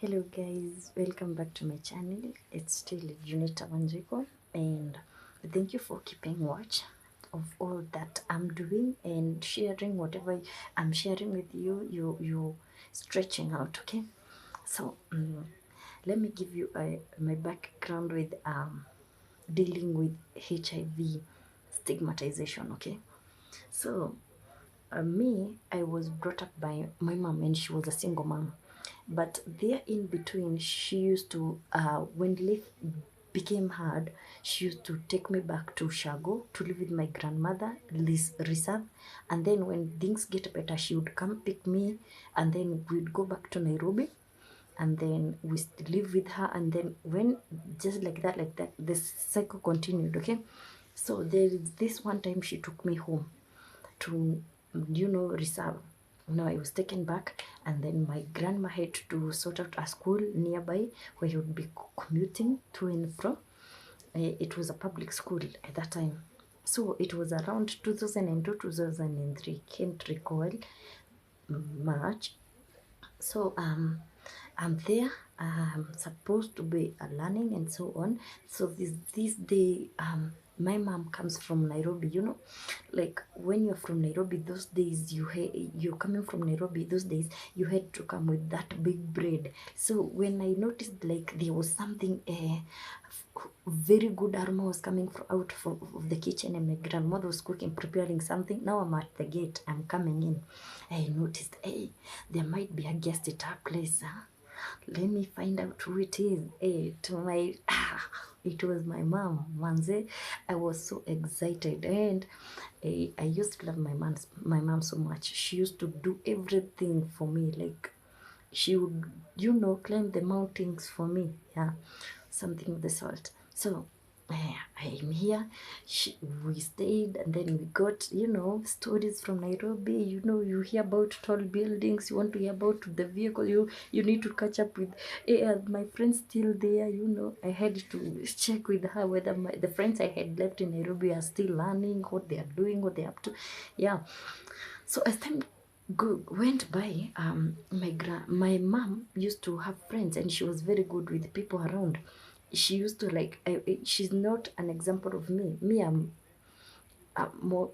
Hello guys, welcome back to my channel. It's still Junita Wanjiko, and thank you for keeping watch of all that I'm doing and sharing whatever I'm sharing with you. You stretching out, okay? So let me give you my background with dealing with HIV stigmatization, okay? So I was brought up by my mom, and she was a single mom. But there in between, she used to, when life became hard, she used to take me back to Shago to live with my grandmother, Reserve. And then when things get better, she would come pick me, and then we'd go back to Nairobi. And then we live with her. And then when, just like that, the cycle continued, okay? So there is this one time she took me home to, Reserve. No, I was taken back, and then my grandma had to sort out a school nearby where he would be commuting to and from. It was a public school at that time. So it was around 2002, 2003, can't recall much. So I'm there. I'm supposed to be learning and so on. So this day, my mom comes from Nairobi. Like when you're from Nairobi, those days you're coming from Nairobi. Those days you had to come with that big bread. So when I noticed like there was something very good aroma was coming out from of the kitchen, and my grandmother was cooking, preparing something. Now I'm at the gate, I'm coming in. I noticed, hey, there might be a guest at our place, huh? Let me find out who it is. Hey, to my it was my mom, manze. I was so excited, and I used to love my mom so much. She used to do everything for me. Like she would, climb the mountains for me. Yeah, something of the sort. So I'm here. We stayed, and then we got, stories from Nairobi. You hear about tall buildings. You want to hear about the vehicle. You need to catch up with. My friends still there. I had to check with her whether the friends I had left in Nairobi are still learning, what they are doing, what they're up to. Yeah. So as time went by, my mom used to have friends, and she was very good with people around. She used to like. She's not an example of me. I'm more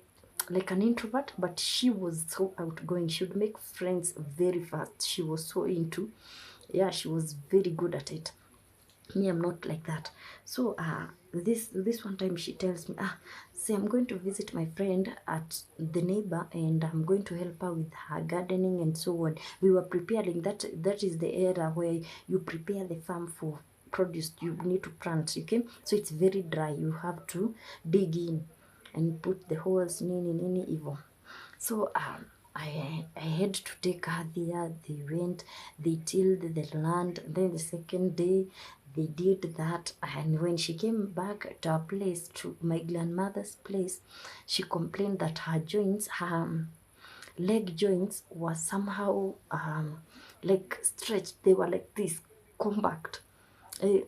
like an introvert, but she was so outgoing. She would make friends very fast. She was so into. Yeah, she was very good at it. Me, I'm not like that. So this one time she tells me, say I'm going to visit my friend at the neighbor, and I'm going to help her with her gardening and so on. We were preparing that is the era where you prepare the farm for produce. You need to plant, okay? So it's very dry. You have to dig in and put the holes nini evil. So I had to take her there. They went, they tilled the land. Then the second day, they did that. And when she came back to our place, to my grandmother's place, she complained that her joints, her leg joints were somehow like stretched. They were like this, compact. I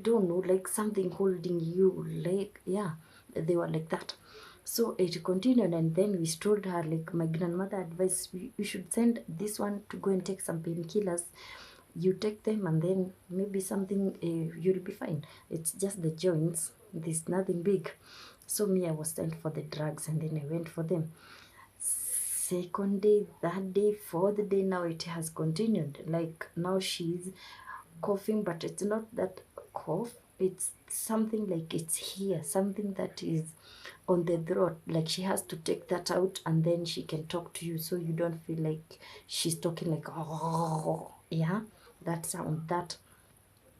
don't know, like something holding you, like, yeah, they were like that. So it continued, and then we told her, like, my grandmother advised, you should send this one to go and take some painkillers. You take them, and then maybe something, you'll be fine. It's just the joints, there's nothing big. So me, I was sent for the drugs, and then I went for them. Second day, that day, fourth day, now it has continued. Like now she's coughing, but it's not that cough. It's something like it's here, something that is on the throat. Like she has to take that out, and then she can talk to you, so you don't feel like she's talking like, oh, yeah, that sound, that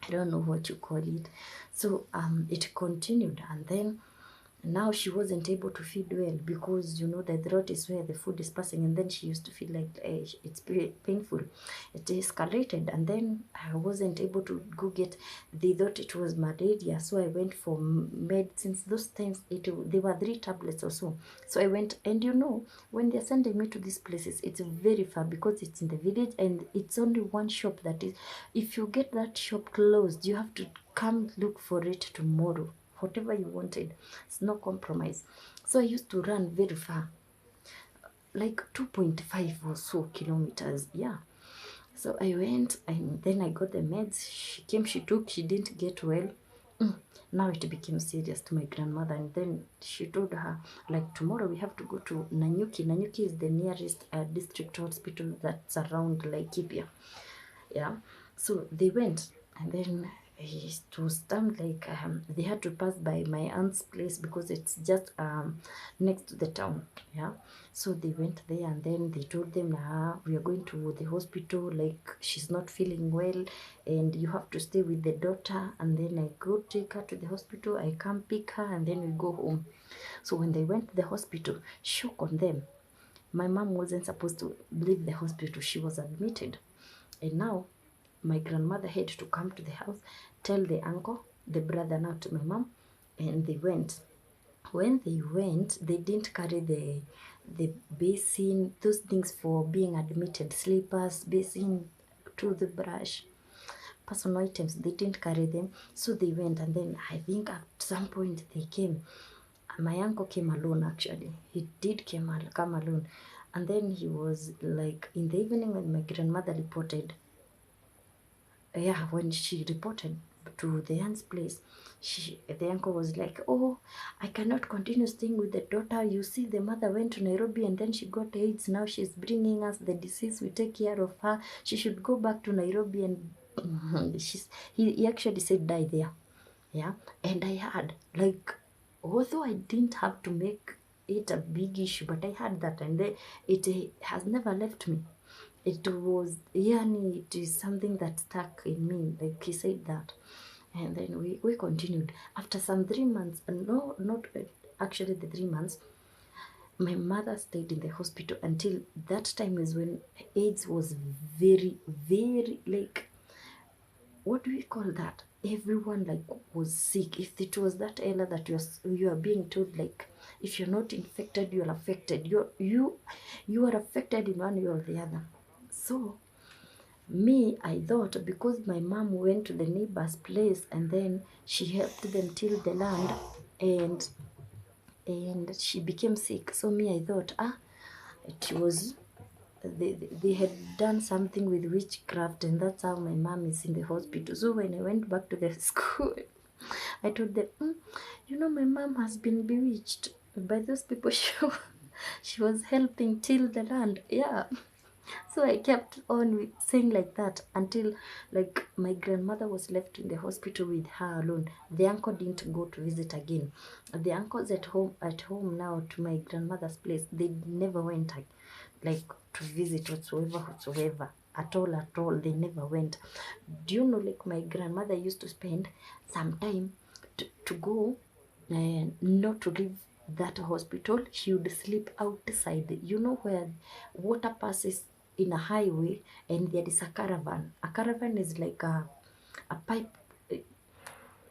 I don't know what you call it. So it continued, and then now she wasn't able to feed well, because the throat is where the food is passing, and then she used to feel like it's painful. It escalated, and then I wasn't able to go get. They thought it was malaria, so I went for medicines. Those times they were 3 tablets or so. So I went, and when they're sending me to these places, it's very far, because it's in the village, and it's only one shop that is. If you get that shop closed, you have to come look for it tomorrow. Whatever you wanted, it's no compromise. So I used to run very far, like 2.5 or so kilometers. Yeah. So I went and then I got the meds. She came, she took, she didn't get well. Mm. Now it became serious to my grandmother, and then she told her, like, tomorrow we have to go to Nanyuki. Nanyuki is the nearest district hospital that's around Laikipia. Yeah, so they went, and then it was time like they had to pass by my aunt's place because it's just next to the town. Yeah, so they went there, and then they told them, we are going to the hospital, like she's not feeling well, and you have to stay with the daughter. And then I go take her to the hospital, I come pick her, and then we go home. So when they went to the hospital, shock on them, my mom wasn't supposed to leave the hospital, she was admitted. And now my grandmother had to come to the house, tell the uncle, the brother, now to my mom, and they went. When they went, they didn't carry the basin, those things for being admitted, slippers, basin, toothbrush, personal items. They didn't carry them, so they went. And then I think at some point they came. My uncle came alone. Actually, he did come alone, and then he was like in the evening when my grandmother reported, yeah, when she reported to the aunt's place, the uncle was like, oh, I cannot continue staying with the daughter. You see, the mother went to Nairobi and then she got AIDS. Now she's bringing us the disease. We take care of her. She should go back to Nairobi. And he actually said die there. Yeah, and I had like, although I didn't have to make it a big issue, but I had that, and it has never left me. It was, yani, it is something that stuck in me, like he said that. And then we continued after some 3 months. No, not actually the 3 months. My mother stayed in the hospital until that time is when AIDS was very, very, like, what do we call that? Everyone like was sick. If it was that era that you are being told, like, if you're not infected, you're affected. You are affected in one way or the other. So me, I thought because my mom went to the neighbor's place and then she helped them till the land, and she became sick. So me, I thought, it was they had done something with witchcraft, and that's how my mom is in the hospital. So when I went back to the school, I told them, my mom has been bewitched by those people. She was helping till the land. Yeah. So I kept on with saying like that until, like, my grandmother was left in the hospital with her alone. The uncle didn't go to visit again. The uncles at home now to my grandmother's place, they never went, like, to visit whatsoever. At all, they never went. Do you know, like, my grandmother used to spend some time to go, not to leave that hospital. She would sleep outside. You know where water passes in a highway, and there is a caravan. A caravan is like a pipe.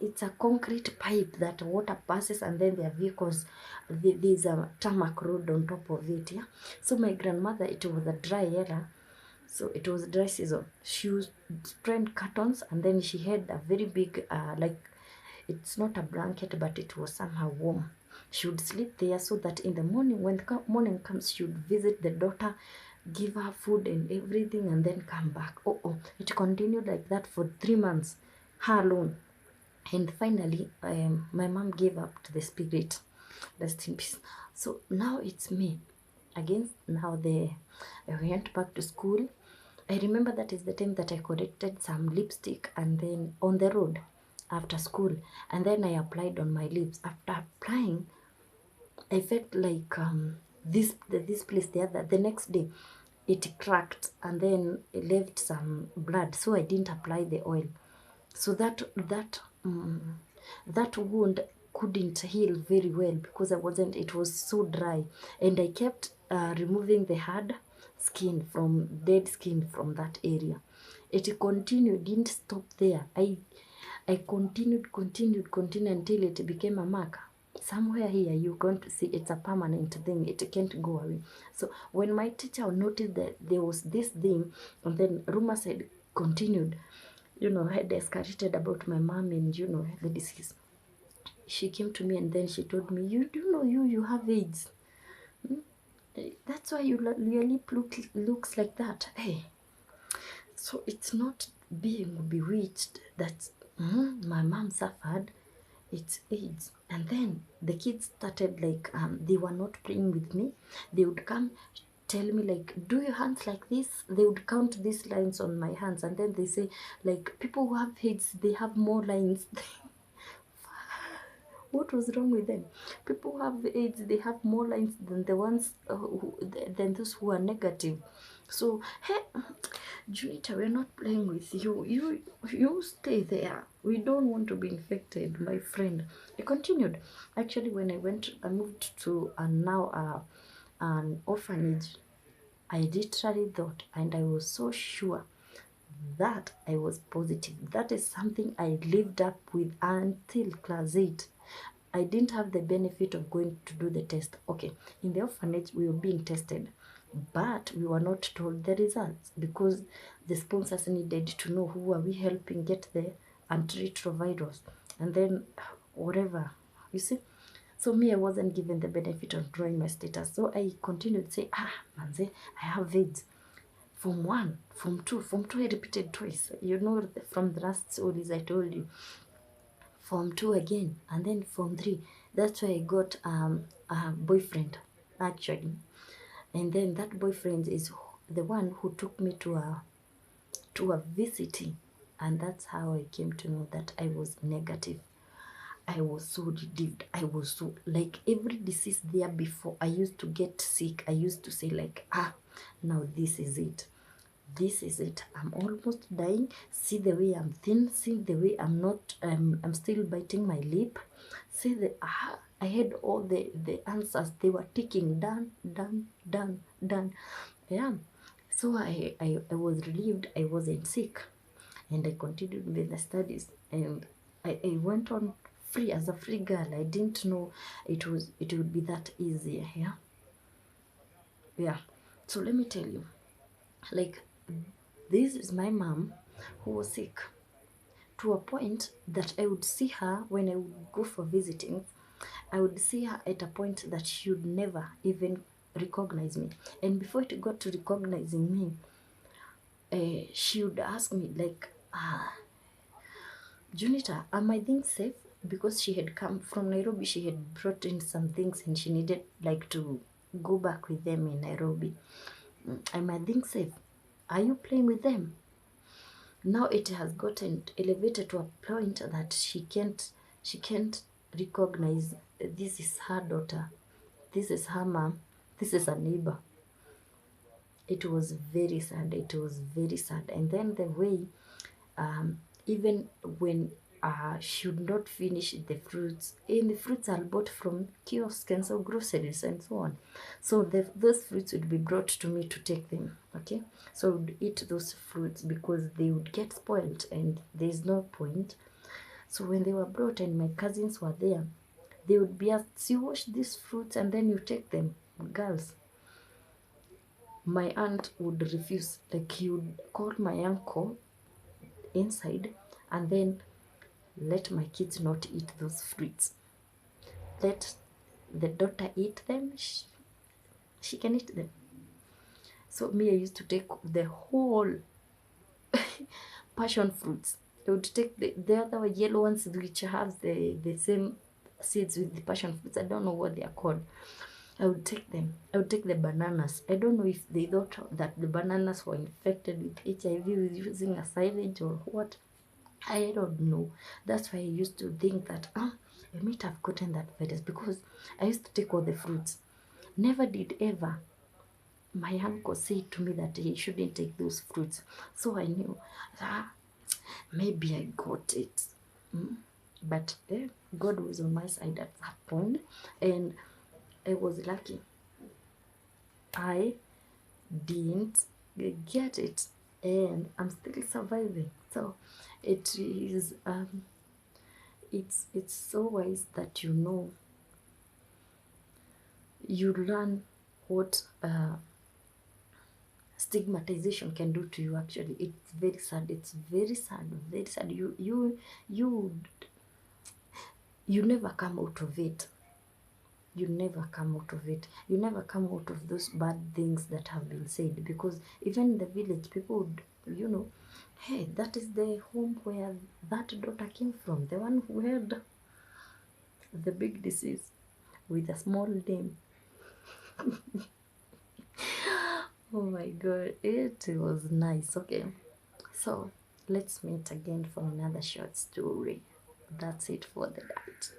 It's a concrete pipe that water passes, and then there are vehicles. There's a tarmac road on top of it. Yeah. So my grandmother, it was a dry era, so it was dry season. She used trend cartons, and then she had a very big, like, it's not a blanket, but it was somehow warm. She would sleep there so that in the morning, when the morning comes, she would visit the daughter, give her food and everything, and then come back. It continued like that for 3 months, her alone. And finally, my mom gave up to the spirit. Rest in peace. So now it's me again. Now I went back to school. I remember that is the time that I collected some lipstick, and then on the road after school, and then I applied on my lips. After applying, I felt like this place the next day it cracked, and then it left some blood, so I didn't apply the oil. So that wound couldn't heal very well because it was so dry, and I kept removing the hard dead skin from that area. It continued, didn't stop there. I continued until it became a mark. Somewhere here you're going to see it's a permanent thing. It can't go away. So when my teacher noticed that there was this thing, and then rumors had continued, had escalated about my mom and, the disease. She came to me and then she told me, you do know you have AIDS. That's why your lip looks like that. Hey. So it's not being bewitched that my mom suffered, it's AIDS. And then the kids started like, they were not playing with me. They would come tell me like, do your hands like this. They would count these lines on my hands, and then they say like, people who have AIDS, they have more lines. What was wrong with them? People who have AIDS, they have more lines than the ones than those who are negative. So hey, Junita, we're not playing with you. You stay there. We don't want to be infected, my friend. I continued. Actually, when I moved to an orphanage. I literally thought, and I was so sure that I was positive. That is something I lived up with until class 8. I didn't have the benefit of going to do the test. Okay, in the orphanage, we were being tested, but we were not told the results because the sponsors needed to know who are we helping get the antiretrovirus, and then whatever, you see. So me, I wasn't given the benefit of drawing my status. So I continued to say, manze, I have AIDS. Form 1, Form 2 I repeated twice. You know, from the last stories I told you. Form 2 again, and then Form 3. That's why I got a boyfriend, actually. And then that boyfriend is the one who took me to a visiting. And that's how I came to know that I was negative. I was so relieved. I was so, like, every disease there before, I used to get sick. I used to say like, now this is it. This is it. I'm almost dying. See the way I'm thin. See the way I'm not, I'm still biting my lip. See I had all the answers. They were ticking, done, done, done, done. Yeah. So I was relieved I wasn't sick, and I continued with the studies, and I went on free as a free girl. I didn't know it would be that easy. Yeah. So let me tell you, like, this is my mom who was sick, to a point that I would see her when I would go for visiting. I would see her at a point that she would never even recognize me, and before it got to recognizing me, she would ask me like, Junita, are my things safe? Because she had come from Nairobi, she had brought in some things and she needed like to go back with them in Nairobi. Are my things safe? Are you playing with them? Now it has gotten elevated to a point that she can't recognize this is her daughter, this is her mom, this is a neighbor. It was very sad. It was very sad. And then the way, even when should not finish the fruits, and the fruits are bought from kiosks and so groceries and so on, so those fruits would be brought to me to take them. Okay, so I would eat those fruits because they would get spoiled and there's no point. So when they were brought and my cousins were there, they would be asked, you wash these fruits and then you take them. Girls, my aunt would refuse. Like, he would call my uncle inside and then let my kids not eat those fruits. Let the daughter eat them. She can eat them. So me, I used to take the whole passion fruits. I would take the other yellow ones which have the same seeds with the passion fruits. I don't know what they are called. I would take them. I would take the bananas. I don't know if they thought that the bananas were infected with HIV with using a silage or what. I don't know. That's why I used to think that I might have gotten that virus because I used to take all the fruits. Never did ever my uncle say to me that he shouldn't take those fruits. So I knew maybe I got it. But God was on my side at that point, and I was lucky. I didn't get it, and I'm still surviving. So it is it's so wise that you learn what stigmatization can do to you. Actually, it's very sad. It's very sad, very sad. You never come out of it. You never come out of it. You never come out of those bad things that have been said, because even in the village, people would you know, hey, that is the home where that daughter came from, the one who had the big disease with a small name. Oh my god, it was nice. Okay, so let's meet again for another short story. That's it for the night.